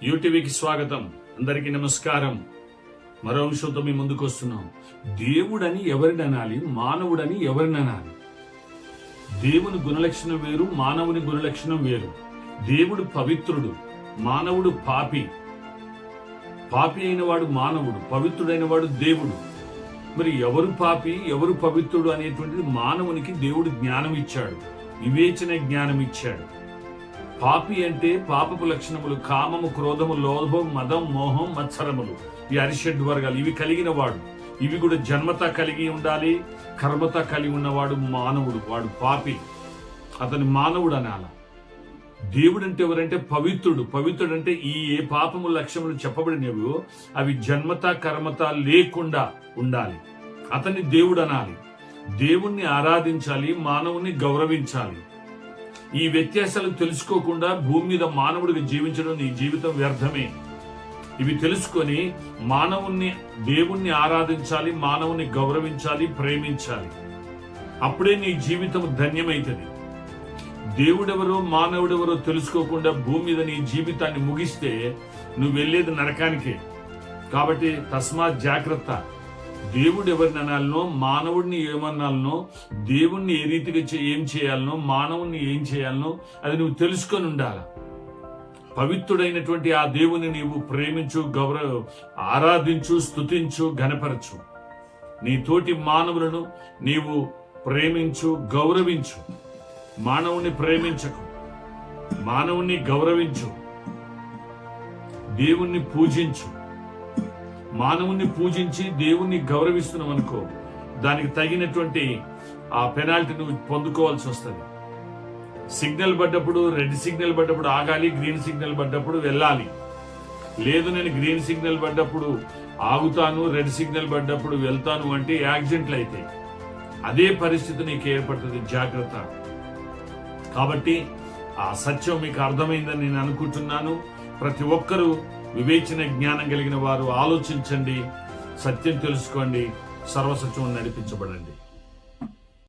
యూటీవీకి స్వాగతం. అందరికీ నమస్కారం. మరో అంశంతో మీ ముందుకు వస్తున్నాం. దేవుడని ఎవరిని అనాలి, మానవుడని ఎవరిని అనాలి? దేవుని గుణలక్షణం వేరు, మానవుని గుణలక్షణం వేరు. దేవుడు పవిత్రుడు, మానవుడు పాపి. పాపి అయిన వాడు మానవుడు, పవిత్రుడైన వాడు దేవుడు. మరి ఎవరు పాపి, ఎవరు పవిత్రుడు అనేటువంటిది మానవునికి దేవుడు జ్ఞానం ఇచ్చాడు, వివేచన జ్ఞానం ఇచ్చాడు. పాపి అంటే పాపపు లక్షణములు కామము, క్రోధము, లోభం, మదం, మోహం, మత్సరములు, ఈ అరిషడ్ వర్గాలు ఇవి కలిగిన వాడు. ఇవి కూడా జన్మత కలిగి ఉండాలి. కర్మత కలిగి ఉన్నవాడు మానవుడు, వాడు పాపి. అతని మానవుడు అనాల. దేవుడు అంటే ఎవరంటే పవిత్రుడు. పవిత్రుడు అంటే ఏ పాపము లక్ష్యములు చెప్పబడినవో అవి జన్మత కర్మత లేకుండా ఉండాలి. అతన్ని దేవుడు అనాలి. దేవుణ్ణి ఆరాధించాలి, మానవుని గౌరవించాలి. ఈ వ్యత్యాసాలు తెలుసుకోకుండా భూమి మీద మానవుడికి జీవించడం నీ జీవితం వ్యర్థమే. ఇవి తెలుసుకొని మానవుణ్ణి, దేవుణ్ణి ఆరాధించాలి, మానవుని గౌరవించాలి, ప్రేమించాలి. అప్పుడే నీ జీవితం ధన్యమైతుంది. దేవుడెవరో మానవుడెవరో తెలుసుకోకుండా భూమి మీద నీ జీవితాన్ని ముగిస్తే నువ్వు వెళ్ళేది నరకానికే. కాబట్టి తస్మాత్ జాగ్రత్త. దేవుడు ఎవరిని అనాలనో, మానవుడిని ఏమనాలనో, దేవుణ్ణి ఏ రీతిగా ఏం చేయాలనో, మానవుణ్ణి ఏం చేయాలనో అది నువ్వు తెలుసుకొని ఉండాలి. పవిత్రుడైనటువంటి ఆ దేవుని నీవు ప్రేమించు, ఆరాధించు, స్తుతించు, ఘనపరచు. నీ తోటి మానవులను నీవు ప్రేమించు, గౌరవించు. మానవుని ప్రేమించకు, మానవుని గౌరవించు. దేవుణ్ణి పూజించు. మానవుణ్ణి పూజించి దేవుణ్ణి గౌరవిస్తున్నాం అనుకో, దానికి తగినటువంటి ఆ పెనాల్టీ నువ్వు పొందుకోవాల్సి వస్తుంది. సిగ్నల్ పడ్డప్పుడు, రెడ్ సిగ్నల్ పడ్డప్పుడు ఆగాలి, గ్రీన్ సిగ్నల్ పడ్డప్పుడు వెళ్ళాలి. లేదు నేను గ్రీన్ సిగ్నల్ పడ్డప్పుడు ఆగుతాను, రెడ్ సిగ్నల్ పడ్డప్పుడు వెళ్తాను అంటే యాక్సిడెంట్లు అయితే అదే పరిస్థితి నీకు ఏర్పడుతుంది. జాగ్రత్త. కాబట్టి ఆ సత్యం మీకు అర్థమైందని నేను అనుకుంటున్నాను. ప్రతి ఒక్కరూ వివేచన జ్ఞానం కలిగిన వారు ఆలోచించండి, సత్యం తెలుసుకోండి, సర్వసత్యం నడిపించబడండి.